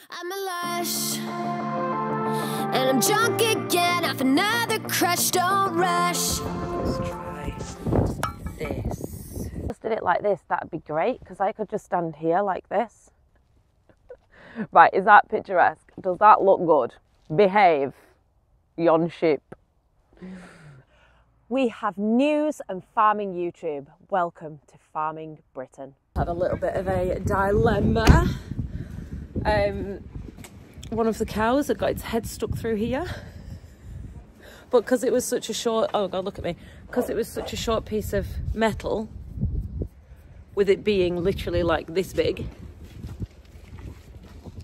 I'm a lush, and I'm drunk again off another crush. Don't rush. Let's try this. Just did it like this, that'd be great, because I could just stand here like this. Right, is that picturesque? Does that look good? Behave, yon sheep. We have news and farming YouTube. Welcome to Farming Britain. Had a little bit of a dilemma. One of the cows had got its head stuck through here, but because it was such a short, oh god, look at me, because it was such a short piece of metal, with it being literally like this big,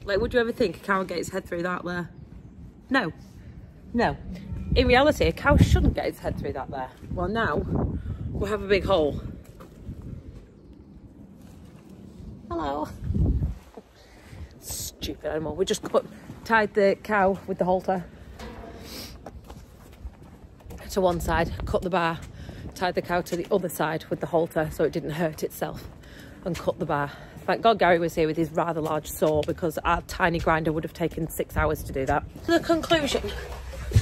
like, would you ever think a cow would get its head through that there? No, no. In reality, a cow shouldn't get its head through that there. Well, now we'll have a big hole. Hello. Stupid animal. We just tied the cow with the halter to one side, cut the bar, tied the cow to the other side with the halter so it didn't hurt itself, and cut the bar. Thank God Gary was here with his rather large saw, because our tiny grinder would have taken 6 hours to do that. To the conclusion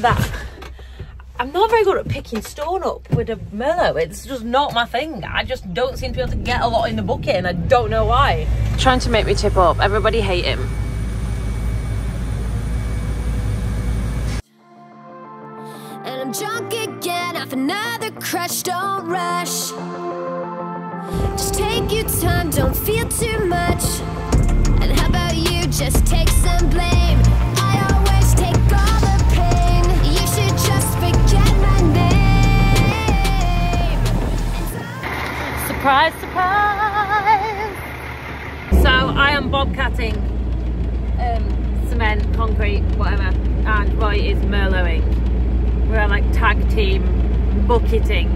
that I'm not very good at picking stone up with a Merlot. It's just not my thing. I just don't seem to be able to get a lot in the bucket, and I don't know why. Trying to make me tip up. Everybody hate him. And I'm drunk again off another crush. Don't rush. Just take your time, don't feel too much. And how about you just take some blame? I always take all the pain. You should just forget my name. Surprise, surprise! So I am bobcatting cement, concrete, whatever, and Roy is Merloting. We're like tag team bucketing.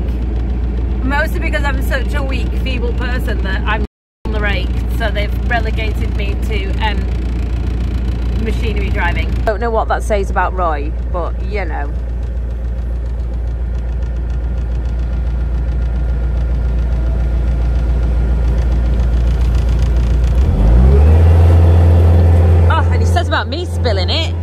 Mostly because I'm such a weak, feeble person that I'm on the rake, so they've relegated me to machinery driving. Don't know what that says about Roy, but you know. Oh, and he says about me spilling it.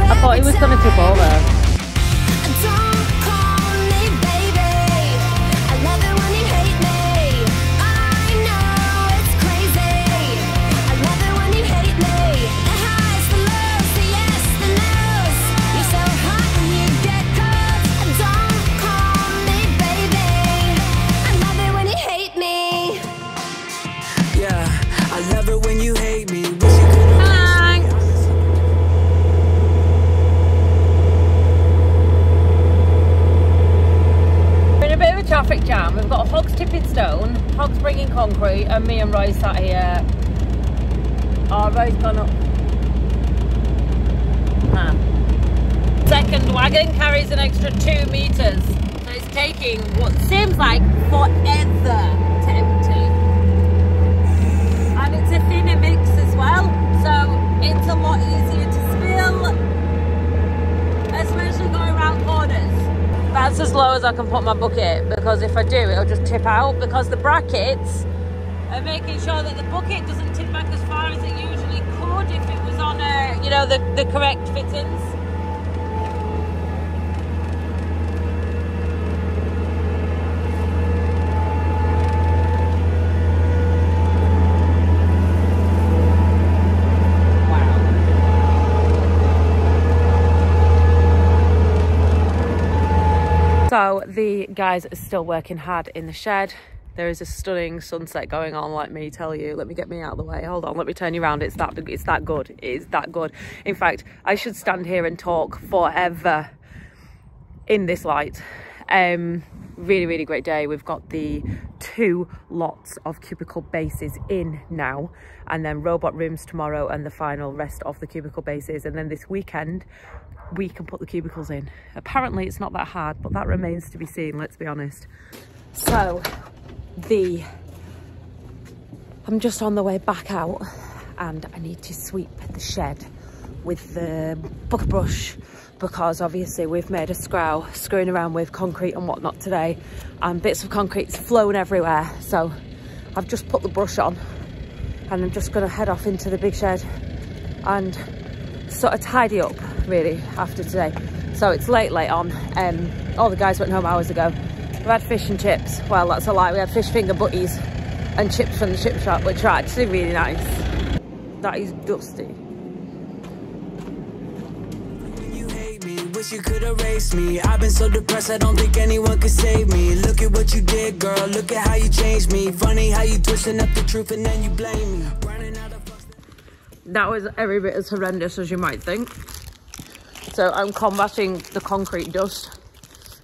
I thought he was going to tip over. Traffic jam. We've got hogs tipping stone, hogs bringing concrete, and me and Roy sat here. Oh, Roy's gone up. Second wagon carries an extra 2 meters, so it's taking what seems like forever to empty. And it's a thinner mix as well, so it's a lot easier to spill, especially going around corners. That's as low as I can put my bucket, because if I do, it'll just tip out, because the brackets are making sure that the bucket doesn't tip back as far as it usually could if it was on you know, the correct fittings. So the guys are still working hard in the shed. There is a stunning sunset going on, let me tell you. Let me get me out of the way. Hold on, let me turn you around. It's that good. It is that good. In fact, I should stand here and talk forever in this light. Really, really great day. We've got the 2 lots of cubicle bases in now, and then robot rooms tomorrow and the final rest of the cubicle bases, and then this weekend we can put the cubicles in. Apparently it's not that hard, but that remains to be seen, let's be honest. So I'm just on the way back out, and I need to sweep the shed with the bucket brush, because obviously we've made a screwing around with concrete and whatnot today, and bits of concrete's flown everywhere. So I've just put the brush on, and I'm just gonna head off into the big shed and sort of tidy up really after today. So it's late on. All the guys went home hours ago. We had fish and chips. Well, that's a lie. We had fish finger butties and chips from the chip shop, which are actually really nice. That is dusty. You hate me, wish you could erase me. I've been so depressed, I don't think anyone could save me. Look at what you did, girl. Look at how you changed me. Funny how you twisting up the truth and then you blame me. Running out of... That was every bit as horrendous as you might think. So I'm combating the concrete dust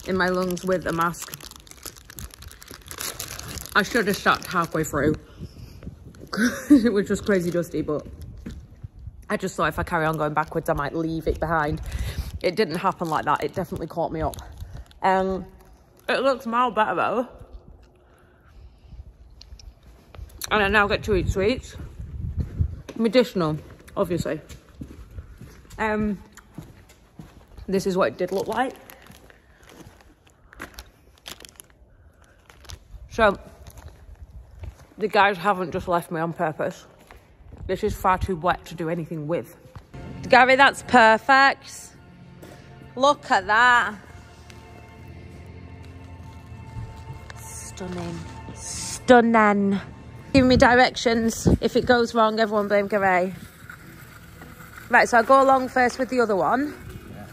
in my lungs with a mask. I should have stopped halfway through. It was just crazy dusty, but I just thought if I carry on going backwards I might leave it behind. It didn't happen like that. It definitely caught me up. It looks mild better though. And I now get to eat sweets. Medicinal, obviously. This is what it did look like. So the guys haven't just left me on purpose. This is far too wet to do anything with. Gary, that's perfect. Look at that. Stunning. Stunning. Give me directions. If it goes wrong, everyone blame Gary. Right, so I'll go along first with the other one. Yeah.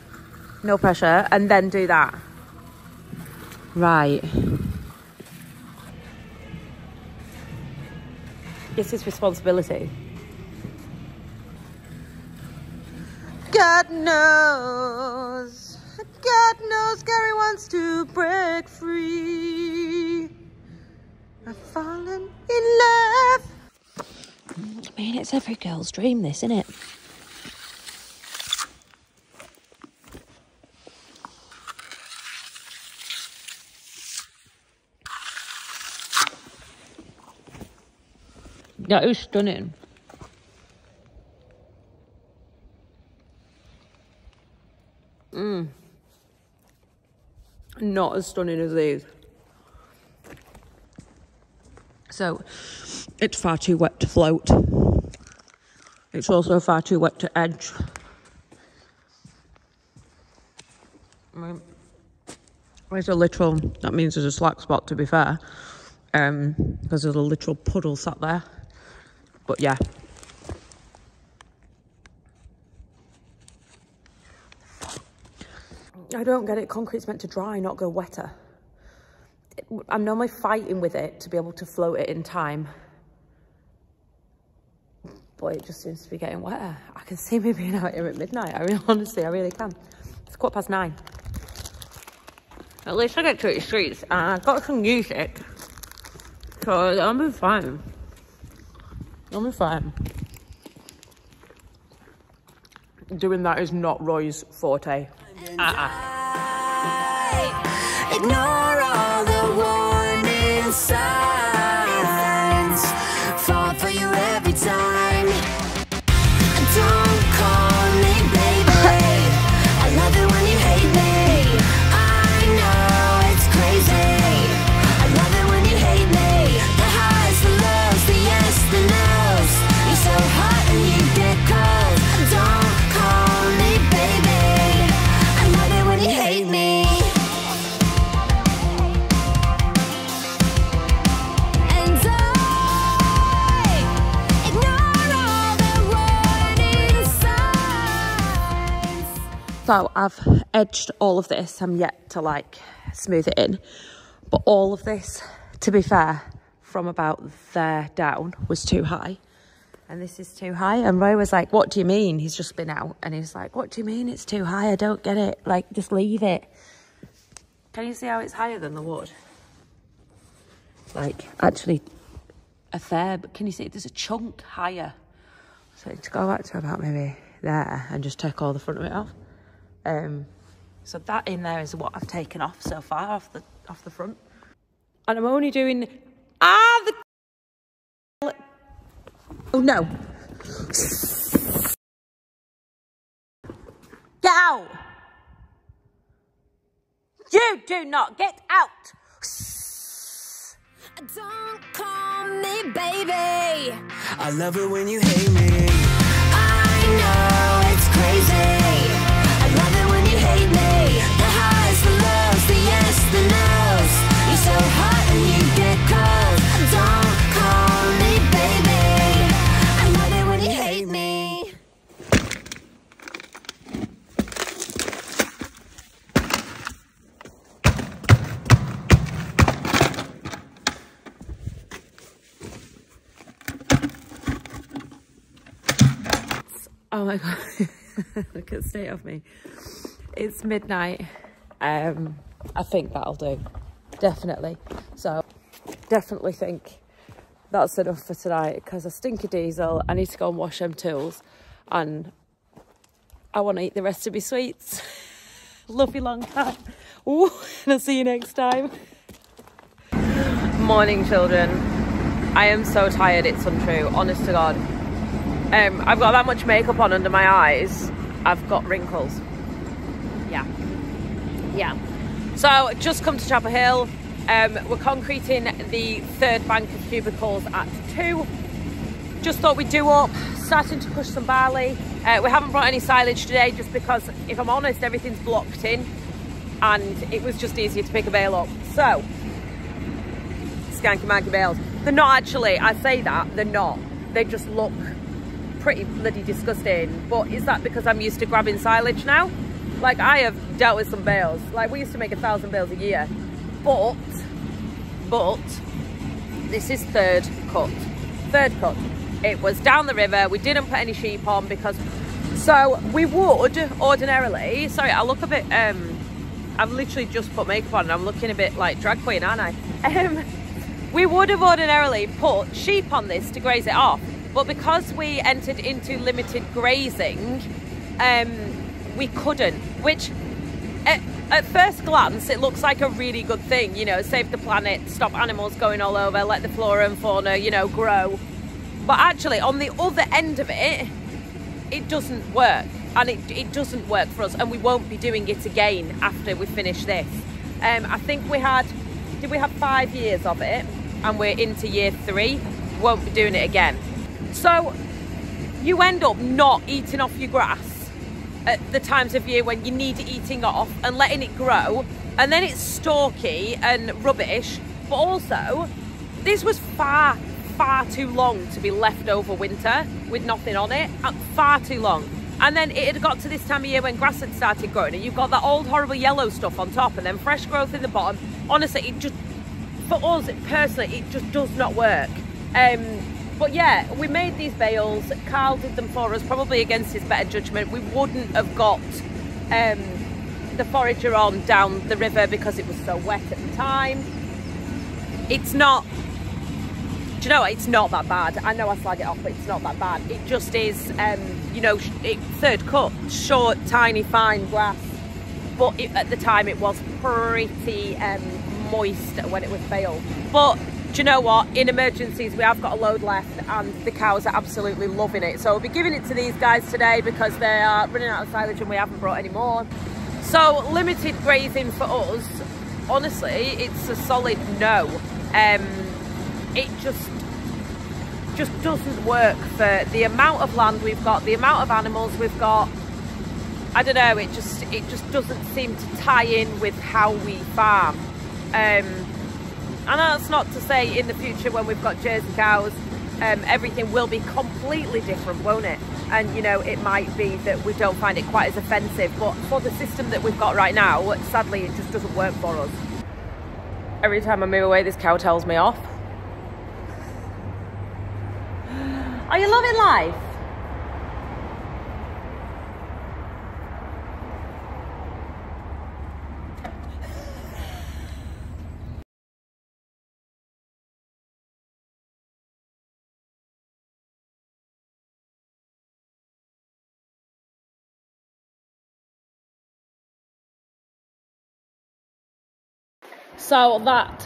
No pressure. And then do that. Right. It's his responsibility. God knows Gary wants to break free. I've fallen in love. I mean, it's every girl's dream, this, isn't it? That is stunning. Not as stunning as these. So, it's far too wet to float. It's also far too wet to edge. There's a literal, that means there's a slack spot to be fair, because there's a literal puddle sat there. But yeah. I don't get it. Concrete's meant to dry, not go wetter. I'm normally fighting with it to be able to float it in time. But it just seems to be getting wetter. I can see me being out here at midnight. Honestly, I really can. It's 9:15. At least I get to eat streets and I've got some music. So I'll be fine. I'll be fine. Doing that is not Roy's forte. Ignore all the warning signs. Fall for you every time. Don't call me baby. I love it when you hate me. I know it's crazy. I love it when you hate me. The highs, the lows, the yes, the no's. You're so hot and you get cold. Don't call me baby. I love it when you hate me. So I've edged all of this. I'm yet to like smooth it in. But all of this, to be fair, from about there down was too high. And this is too high. And Roy was like, what do you mean? He's just been out. And he's like, what do you mean it's too high? I don't get it. Like, just leave it. Can you see how it's higher than the wood? Like, actually, a fair, but can you see there's a chunk higher? So to go back to about maybe there and just take all the front of it off. So that in there is what I've taken off so far off the front. And I'm only doing oh no. Get out. You do not get out. Don't call me baby. I love it when you hate me. I know it's crazy. I love it when you hate me. The highs, the lows, the yes, the no's. You're so hot and you get cold. Don't call me baby. I love it when you hate me. Oh my god, look at the state of me. It's midnight. I think that'll do, definitely. So definitely think that's enough for tonight, because I stink of diesel. I need to go and wash them tools, and I want to eat the rest of my sweets. Love you long time. Ooh, and I'll see you next time. Morning, children. I am so tired, it's untrue, honest to God. I've got that much makeup on under my eyes. I've got wrinkles. Yeah. So just come to Chapel Hill. We're concreting the third bank of cubicles at 2. Just thought we'd do up, starting to push some barley. We haven't brought any silage today, just because, if I'm honest, everything's blocked in and it was just easier to pick a bale up. So, skanky manky bales. They're not actually, I say that, they're not. They just look pretty bloody disgusting. But is that because I'm used to grabbing silage now? Like, I have dealt with some bales. Like, we used to make 1,000 bales a year. But this is third cut. It was down the river. We didn't put any sheep on because, so we would ordinarily, sorry, I look a bit, I've literally just put makeup on and I'm looking a bit like drag queen, aren't I? We would have ordinarily put sheep on this to graze it off. But because we entered into limited grazing, we couldn't, which at first glance, it looks like a really good thing, you know, save the planet, stop animals going all over, let the flora and fauna, you know, grow. But actually, on the other end of it, it doesn't work. And it doesn't work for us, and we won't be doing it again after we finish this. I think did we have 5 years of it? And we're into year 3, won't be doing it again. So you end up not eating off your grass at the times of year when you need it eating off, and letting it grow, and then it's stalky and rubbish. But also, this was far too long to be left over winter with nothing on it. Far too long. And then it had got to this time of year when grass had started growing, and you've got that old horrible yellow stuff on top, and then fresh growth in the bottom. Honestly, it just, for us personally, it just does not work. But yeah, we made these bales. Carl did them for us, probably against his better judgment. We wouldn't have got the forager on down the river because it was so wet at the time. It's not, do you know what? It's not that bad. I know I slag it off, but it's not that bad. It just is, you know, third cut, short, tiny, fine grass. But at the time it was pretty moist when it was baled. But do you know what? In emergencies, we have got a load left, and the cows are absolutely loving it. So we'll be giving it to these guys today because they are running out of silage and we haven't brought any more. So limited grazing for us, honestly, it's a solid no. It just doesn't work for the amount of land we've got, the amount of animals we've got. I don't know, it just doesn't seem to tie in with how we farm. And that's not to say in the future when we've got Jersey cows, everything will be completely different, won't it? And you know, it might be that we don't find it quite as offensive, but for the system that we've got right now, sadly it just doesn't work for us. Every time I move away, this cow tells me off. Are you loving life? So that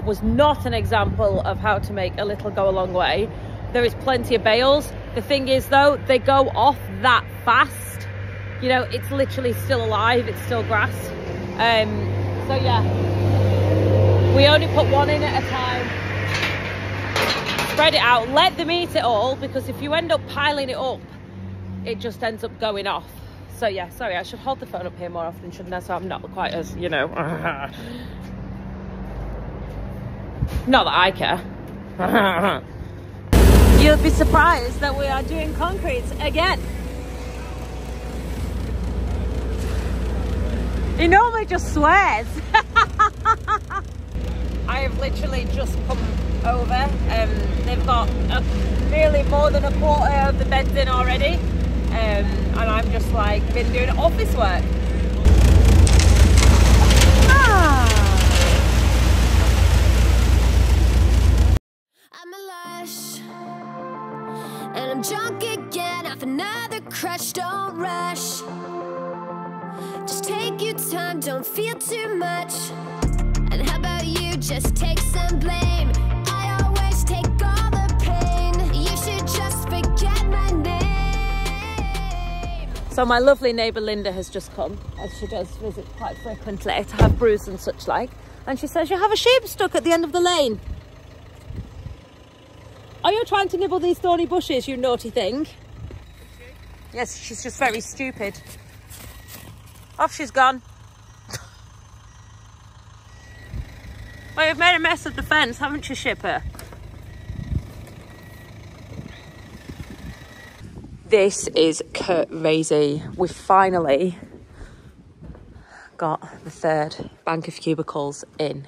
was not an example of how to make a little go a long way. There is plenty of bales. The thing is though, they go off that fast. You know, it's literally still alive, it's still grass. So yeah, we only put one in at a time. Spread it out, let them eat it all, because if you end up piling it up, it just ends up going off. So yeah, sorry, I should hold the phone up here more often, shouldn't I? So I'm not quite as, you know, not that I care. You'll be surprised that we are doing concrete again. He normally just swears. I have literally just come over. They've got nearly more than a quarter of the beds in already. And I'm just like been doing office work. I'm a lush, and I'm drunk again off another crush. Don't rush, just take your time, don't feel too much. And how about you just take some blame? I always take all the pain. You should just forget my name. So my lovely neighbour Linda has just come, as she does visit quite frequently to have brews and such like. And she says, you have a sheep stuck at the end of the lane. Are you trying to nibble these thorny bushes, you naughty thing? Yes, she's just very stupid. Off she's gone. Well, you've made a mess of the fence, haven't you, Shipper? This is crazy. We've finally got the third bank of cubicles in.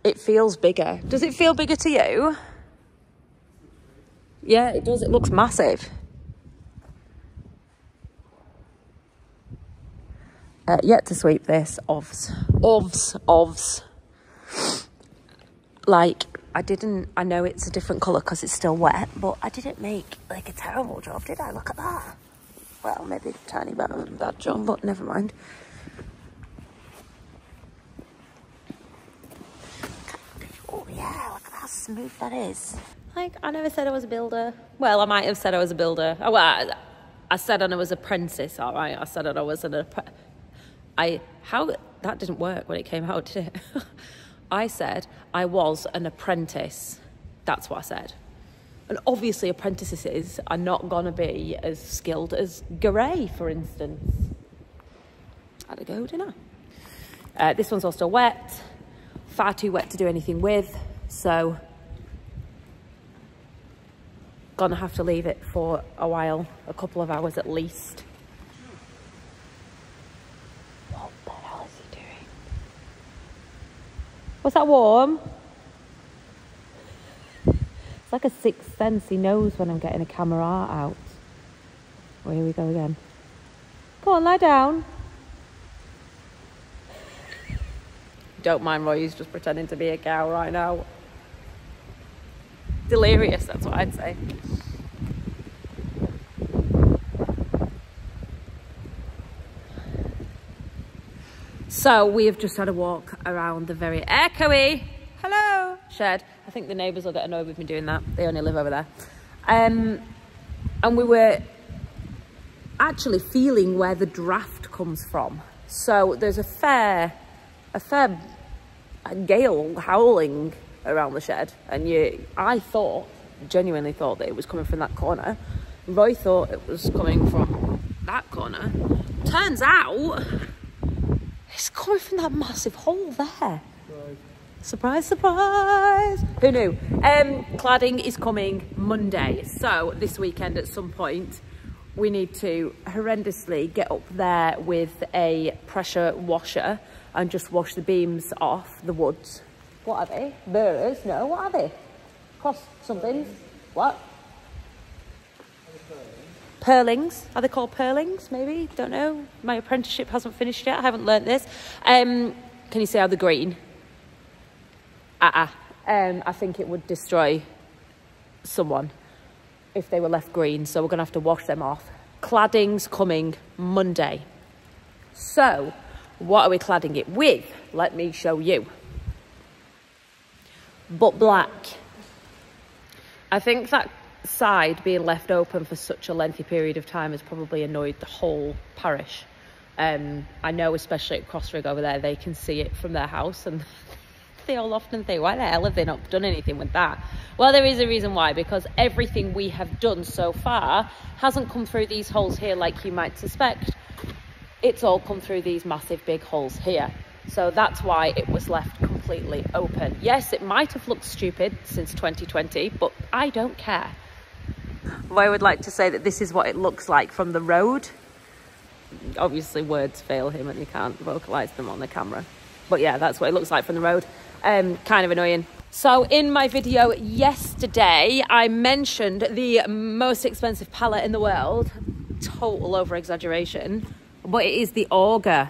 It feels bigger. Does it feel bigger to you? Yeah, it does. It looks massive. Yet to sweep this. Ovs. Like, I know it's a different colour because it's still wet, but I didn't make like a terrible job, did I? Look at that. Well, maybe a tiny bit of a bad job, but never mind. Oh yeah, look at how smooth that is. Like, I never said I was a builder. Well, I might have said I was a builder. Oh, well, I said I was an apprentice, all right? I said I was an apprentice. That didn't work when it came out, did it? I said I was an apprentice. That's what I said. And obviously apprentices are not going to be as skilled as Garay, for instance. Had a go, didn't I? This one's all still wet. Far too wet to do anything with. So, gonna have to leave it for a while. A couple of hours at least. What the hell is he doing? Was that warm? It's like a sixth sense. He knows when I'm getting a camera out. Oh, here we go again. Go on, lie down. Don't mind Roy, he's just pretending to be a cow right now. Delirious, that's what I'd say. So we have just had a walk around the very echoey, hello, shed. I think the neighbours will get annoyed with me doing that. They only live over there. And we were actually feeling where the draft comes from. So there's a fair gale howling around the shed, and I genuinely thought that it was coming from that corner. Roy thought it was coming from that corner. Turns out it's coming from that massive hole there. Surprise, surprise. Who knew? Cladding is coming Monday, so this weekend at some point we need to horrendously get up there with a pressure washer and just wash the beams off the woods. What are they? Burrs? No, what are they? Cross something. What? Purlings. Are they called purlings, maybe? Don't know. My apprenticeship hasn't finished yet. I haven't learnt this. Can you see how they're green? I think it would destroy someone if they were left green, so we're going to have to wash them off. Cladding's coming Monday. So, what are we cladding it with? Let me show you. But black. I think that side being left open for such a lengthy period of time has probably annoyed the whole parish. I know, especially at Crossrig over there, they can see it from their house, and they all often think, why the hell have they not done anything with that? Well, there is a reason why, because everything we have done so far hasn't come through these holes here like you might suspect. It's all come through these massive big holes here. So that's why it was left completely open. Yes, it might have looked stupid since 2020, but I don't care. Well, I would like to say that this is what it looks like from the road. Obviously words fail him and he can't vocalize them on the camera, but yeah, that's what it looks like from the road. Kind of annoying. So in my video yesterday I mentioned the most expensive pallet in the world. Total over exaggeration, but it is the auger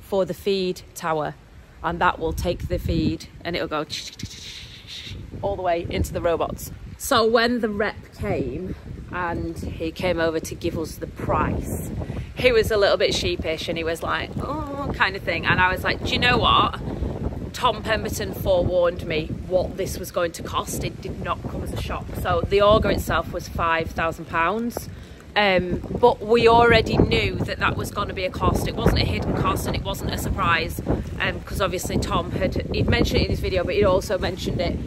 for the feed tower, and that will take the feed and it'll go all the way into the robots. So when the rep came and he came over to give us the price, he was a little bit sheepish and he was like, oh, kind of thing. And I was like, do you know what? Tom Pemberton forewarned me what this was going to cost. It did not come as a shock. So the auger itself was £5,000. But we already knew that that was going to be a cost. It wasn't a hidden cost and it wasn't a surprise, because obviously Tom he'd mentioned it in his video, but he'd also mentioned it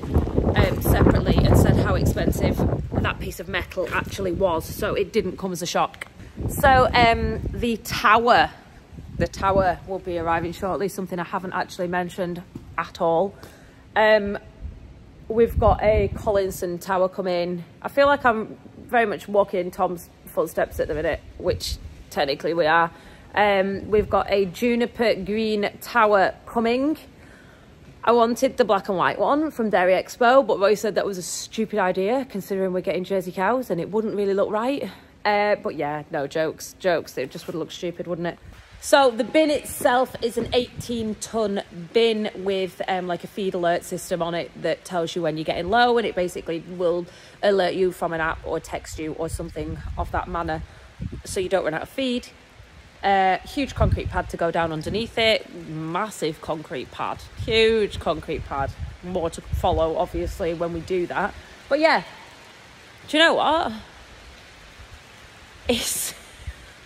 separately and said how expensive that piece of metal actually was. So it didn't come as a shock. So the tower will be arriving shortly, something I haven't actually mentioned at all. We've got a Collinson tower coming. I feel like I'm very much walking in Tom's footsteps at the minute, which technically we are. We've got a juniper green tower coming. I wanted the black and white one from Dairy Expo, but Roy said that was a stupid idea considering we're getting Jersey cows and it wouldn't really look right. But yeah, no, jokes. It just would look stupid, wouldn't it? So the bin itself is an 18-ton bin with like a feed alert system on it that tells you when you're getting low, and it basically will alert you from an app or text you or something of that manner so you don't run out of feed. Huge concrete pad to go down underneath it. Massive concrete pad. Huge concrete pad. More to follow, obviously, when we do that. But yeah, do you know what? It's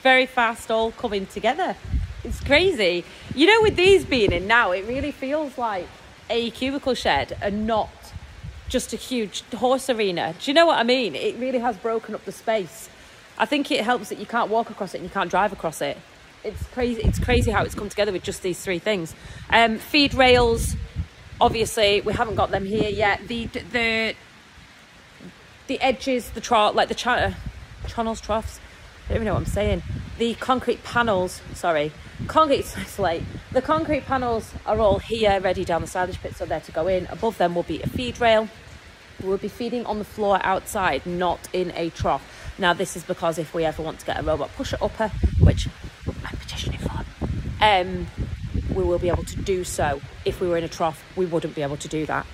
very fast all coming together. It's crazy. You know, with these being in now, it really feels like a cubicle shed and not just a huge horse arena. Do you know what I mean? It really has broken up the space. I think it helps that you can't walk across it and you can't drive across it. It's crazy. It's crazy how it's come together with just these three things. Feed rails, obviously, we haven't got them here yet. The edges, the channels, troughs. I don't even know what I'm saying. The concrete panels, sorry, the concrete panels are all here, ready down the silage pit, so they're to go in. Above them will be a feed rail. We'll be feeding on the floor outside, not in a trough. Now, this is because if we ever want to get a robot pusher upper, which I'm petitioning for, we will be able to do so. If we were in a trough, we wouldn't be able to do that.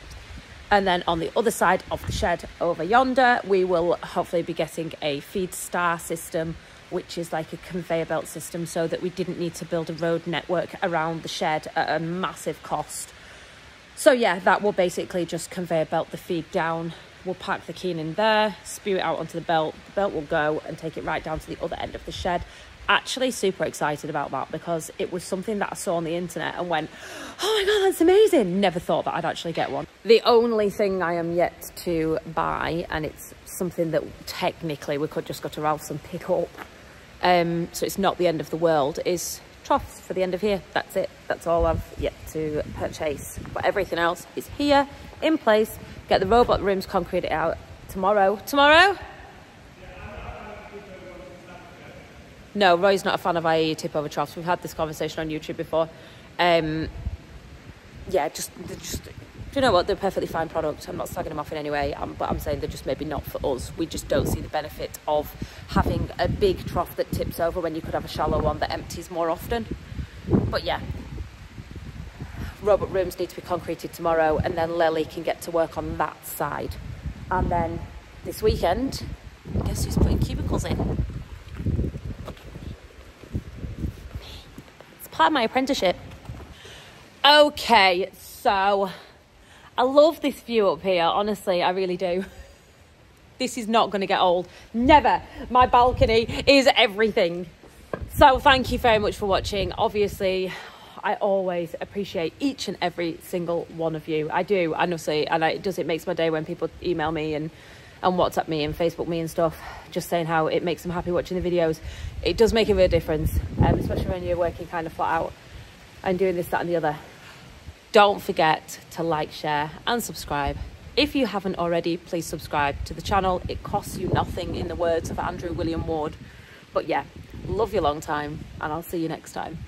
And then on the other side of the shed over yonder, we will hopefully be getting a feed star system, which is like a conveyor belt system, so that we didn't need to build a road network around the shed at a massive cost. So yeah, that will basically just conveyor belt the feed down. We'll pack the keen in there, spew it out onto the belt will go and take it right down to the other end of the shed. Actually super excited about that because it was something that I saw on the internet and went, oh my god, that's amazing. Never thought that I'd actually get one. The only thing I am yet to buy, and it's something that technically we could just go to Ralph's and pick up, so it's not the end of the world, is troughs for the end of here. That's it. That's all I've yet to purchase. But everything else is here in place. Get the robot rooms concreted out tomorrow. Tomorrow? No, Roy's not a fan of IE tip over troughs. We've had this conversation on YouTube before. Yeah, just do you know what? They're a perfectly fine product. I'm not slagging them off in any way, but I'm saying they're just maybe not for us. We just don't see the benefit of having a big trough that tips over when you could have a shallow one that empties more often. But yeah, robot rooms need to be concreted tomorrow, and then Lely can get to work on that side. And then this weekend, guess who's putting cubicles in? apply my apprenticeship. Okay, so I love this view up here, honestly, I really do. This is not going to get old, never. My balcony is everything. So thank you very much for watching. Obviously, I always appreciate each and every single one of you. I do, honestly, and it makes my day when people email me and WhatsApp me and Facebook me and stuff, just saying how it makes them happy watching the videos. It does make a real difference, especially when you're working kind of flat out and doing this, that and the other. Don't forget to like, share and subscribe. If you haven't already, please subscribe to the channel. It costs you nothing, in the words of Andrew William Ward. But yeah, love you long time, and I'll see you next time.